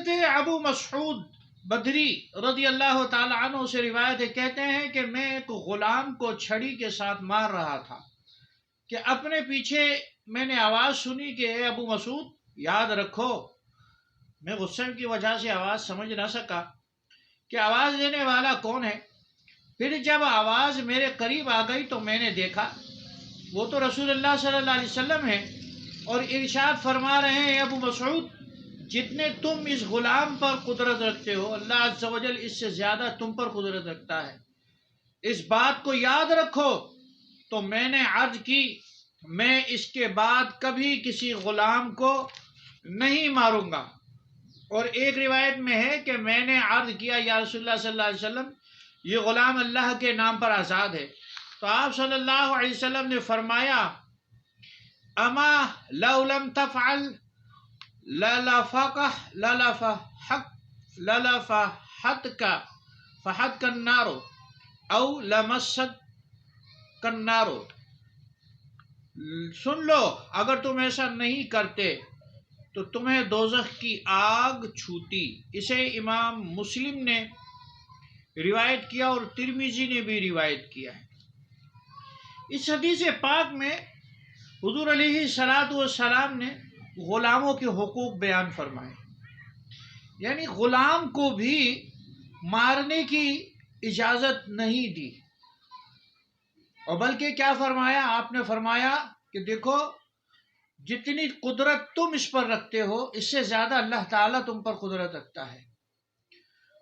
حضرت ابو مسعود بدری رضی اللہ تعالی عنہ سے روایت ہے، کہتے ہیں کہ میں ایک غلام کو چھڑی کے ساتھ مار رہا تھا کہ اپنے پیچھے میں نے آواز سنی کہ اے ابو مسعود یاد رکھو. میں غصے کی وجہ سے آواز سمجھ نہ سکا کہ آواز دینے والا کون ہے. پھر جب آواز میرے قریب آ گئی تو میں نے دیکھا وہ تو رسول اللہ صلی اللہ علیہ وسلم ہے، اور ارشاد فرما رہے ہیں ابو مسعود جتنے تم اس غلام پر قدرت رکھتے ہو اللہ عز و جل اس سے زیادہ تم پر قدرت رکھتا ہے، اس بات کو یاد رکھو. تو میں نے عرض کی میں اس کے بعد کبھی کسی غلام کو نہیں ماروں گا. اور ایک روایت میں ہے کہ میں نے عرض کیا یا رسول اللہ صلی اللہ علیہ وسلم یہ غلام اللہ کے نام پر آزاد ہے. تو آپ صلی اللہ علیہ وسلم نے فرمایا اما لو لم تفعل فحتك النار او لمست النار. سن لو اگر تم ایسا نہیں کرتے تو تمہیں دوزخ کی آگ چھوتی. اسے امام مسلم نے روایت کیا اور ترمذی نے بھی روایت کیا ہے. اس حدیث پاک میں حضور علیہ الصلاۃ والسلام نے غلاموں کے حقوق بیان فرمائے، یعنی غلام کو بھی مارنے کی اجازت نہیں دی، اور بلکہ کیا فرمایا آپ نے فرمایا کہ دیکھو جتنی قدرت تم اس پر رکھتے ہو اس سے زیادہ اللہ تعالیٰ تم پر قدرت رکھتا ہے.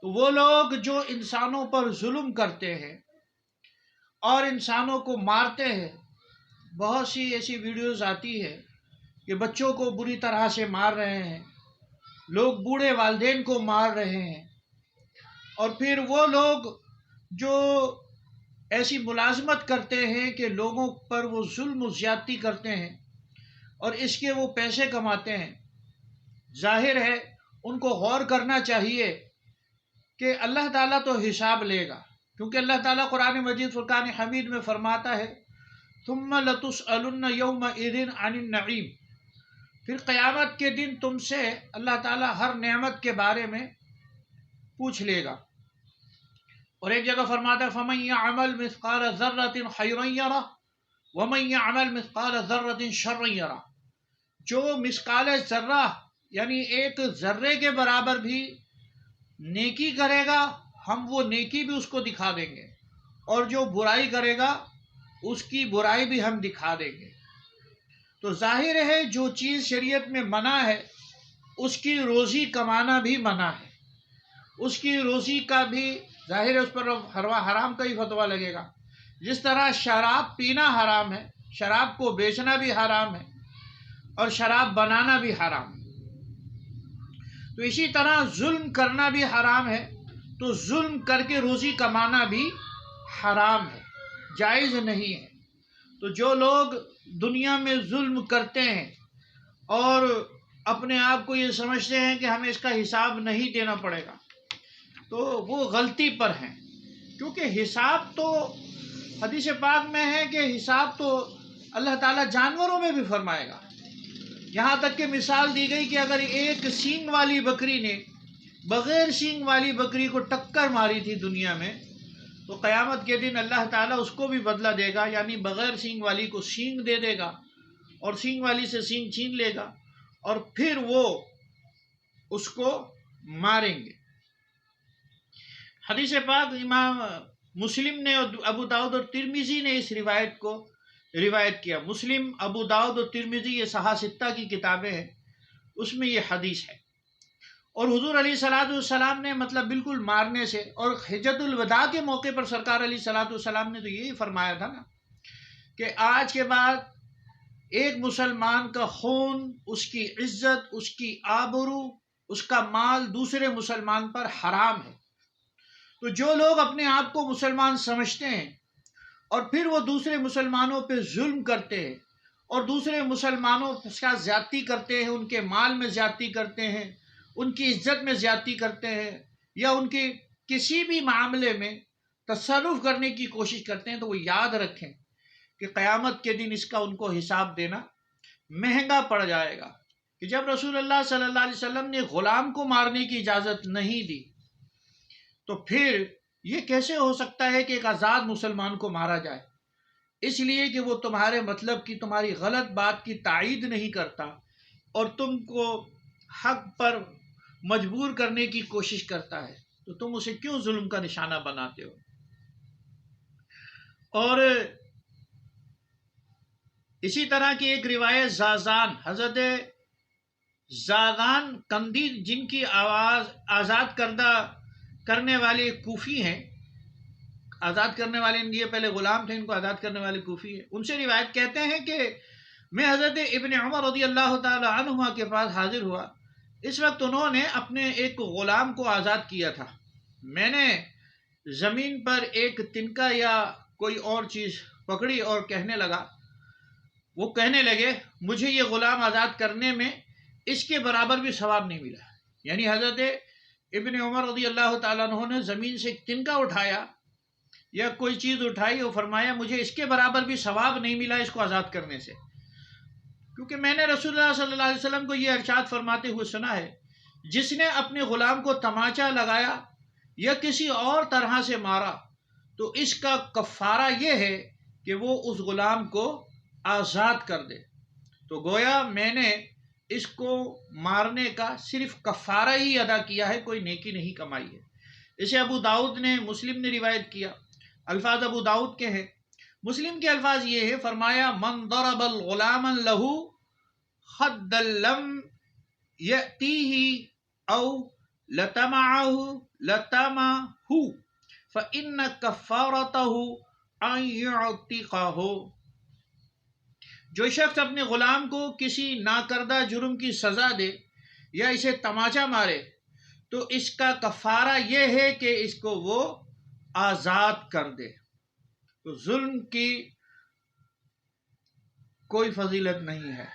تو وہ لوگ جو انسانوں پر ظلم کرتے ہیں اور انسانوں کو مارتے ہیں، بہت سی ایسی ویڈیوز آتی ہے کہ بچوں کو بری طرح سے مار رہے ہیں، لوگ بوڑھے والدین کو مار رہے ہیں، اور پھر وہ لوگ جو ایسی ملازمت کرتے ہیں کہ لوگوں پر وہ ظلم و زیادتی کرتے ہیں اور اس کے وہ پیسے کماتے ہیں. ظاہر ہے ان کو غور کرنا چاہیے کہ اللہ تعالیٰ تو حساب لے گا، کیونکہ اللہ تعالیٰ قرآن مجید فرقان حمید میں فرماتا ہے ثم لتسألن یومئذ عن النعیم. پھر قیامت کے دن تم سے اللہ تعالیٰ ہر نعمت کے بارے میں پوچھ لے گا. اور ایک جگہ فرماتا ہے فمن یعمل مثقال ذرۃ خیرا یرہ ومن یعمل مثقال ذرۃ شرا یرہ. جو مثقال ذرہ یعنی ایک ذرے کے برابر بھی نیکی کرے گا ہم وہ نیکی بھی اس کو دکھا دیں گے، اور جو برائی کرے گا اس کی برائی بھی ہم دکھا دیں گے. تو ظاہر ہے جو چیز شریعت میں منع ہے اس کی روزی کمانا بھی منع ہے، اس کی روزی کا بھی ظاہر ہے اس پر حرام کا ہی فتویٰ لگے گا. جس طرح شراب پینا حرام ہے، شراب کو بیچنا بھی حرام ہے اور شراب بنانا بھی حرام ہے، تو اسی طرح ظلم کرنا بھی حرام ہے. تو ظلم کر کے روزی کمانا بھی حرام ہے، جائز نہیں ہے. تو جو لوگ دنیا میں ظلم کرتے ہیں اور اپنے آپ کو یہ سمجھتے ہیں کہ ہمیں اس کا حساب نہیں دینا پڑے گا تو وہ غلطی پر ہیں، کیونکہ حساب تو حدیث پاک میں ہے کہ حساب تو اللہ تعالیٰ جانوروں میں بھی فرمائے گا. یہاں تک کہ مثال دی گئی کہ اگر ایک سینگ والی بکری نے بغیر سینگ والی بکری کو ٹکر ماری تھی دنیا میں تو قیامت کے دن اللہ تعالیٰ اس کو بھی بدلہ دے گا، یعنی بغیر سینگ والی کو سینگ دے دے گا اور سینگ والی سے سینگ چھین لے گا اور پھر وہ اس کو ماریں گے. حدیث پاک امام مسلم نے اور ابو داؤد اور ترمذی نے اس روایت کو روایت کیا. مسلم، ابو داؤد اور ترمذی یہ صحاح ستہ کی کتابیں ہیں، اس میں یہ حدیث ہے. اور حضور علیہ الصلوۃ والسلام نے مطلب بالکل مارنے سے، اور حجۃ الوداع کے موقع پر سرکار علیہ الصلوۃ والسلام نے تو یہی فرمایا تھا نا کہ آج کے بعد ایک مسلمان کا خون، اس کی عزت، اس کی آبرو، اس کا مال دوسرے مسلمان پر حرام ہے. تو جو لوگ اپنے آپ کو مسلمان سمجھتے ہیں اور پھر وہ دوسرے مسلمانوں پہ ظلم کرتے ہیں اور دوسرے مسلمانوں کے ساتھ زیادتی کرتے ہیں، ان کے مال میں زیادتی کرتے ہیں، ان کی عزت میں زیادتی کرتے ہیں، یا ان کے کسی بھی معاملے میں تصرف کرنے کی کوشش کرتے ہیں، تو وہ یاد رکھیں کہ قیامت کے دن اس کا ان کو حساب دینا مہنگا پڑ جائے گا. کہ جب رسول اللہ صلی اللہ علیہ وسلم نے غلام کو مارنے کی اجازت نہیں دی تو پھر یہ کیسے ہو سکتا ہے کہ ایک آزاد مسلمان کو مارا جائے؟ اس لیے کہ وہ تمہارے مطلب کی، تمہاری غلط بات کی تائید نہیں کرتا اور تم کو حق پر مجبور کرنے کی کوشش کرتا ہے، تو تم اسے کیوں ظلم کا نشانہ بناتے ہو؟ اور اسی طرح کی ایک روایت زازان، حضرت زازان کندی جن کی آواز آزاد کردہ کرنے والے کوفی ہیں، آزاد کرنے والے، یہ پہلے غلام تھے، ان کو آزاد کرنے والے کوفی ہیں، ان سے روایت کہتے ہیں کہ میں حضرت ابن عمر رضی اللہ تعالی عنہما کے پاس حاضر ہوا، اس وقت انہوں نے اپنے ایک غلام کو آزاد کیا تھا، میں نے زمین پر ایک تنکا یا کوئی اور چیز پکڑی اور وہ کہنے لگے مجھے یہ غلام آزاد کرنے میں اس کے برابر بھی ثواب نہیں ملا. یعنی حضرت ابن عمر رضی اللہ تعالیٰ عنہ نے زمین سے ایک تنکا اٹھایا یا کوئی چیز اٹھائی اور فرمایا مجھے اس کے برابر بھی ثواب نہیں ملا اس کو آزاد کرنے سے، کیونکہ میں نے رسول اللہ صلی اللہ علیہ وسلم کو یہ ارشاد فرماتے ہوئے سنا ہے جس نے اپنے غلام کو تماچا لگایا یا کسی اور طرح سے مارا تو اس کا کفارہ یہ ہے کہ وہ اس غلام کو آزاد کر دے. تو گویا میں نے اس کو مارنے کا صرف کفارہ ہی ادا کیا ہے، کوئی نیکی نہیں کمائی ہے. اسے ابو داؤد نے، مسلم نے روایت کیا. الفاظ ابو داؤد کے ہیں، مسلم کے الفاظ یہ ہے، فرمایا من ضرب الغلام له خد لم يأتيه او لتمه فإن كفارته ان يعتقه. جو شخص اپنے غلام کو کسی ناکردہ جرم کی سزا دے یا اسے تماچا مارے تو اس کا کفارہ یہ ہے کہ اس کو وہ آزاد کر دے. تو ظلم کی کوئی فضیلت نہیں ہے.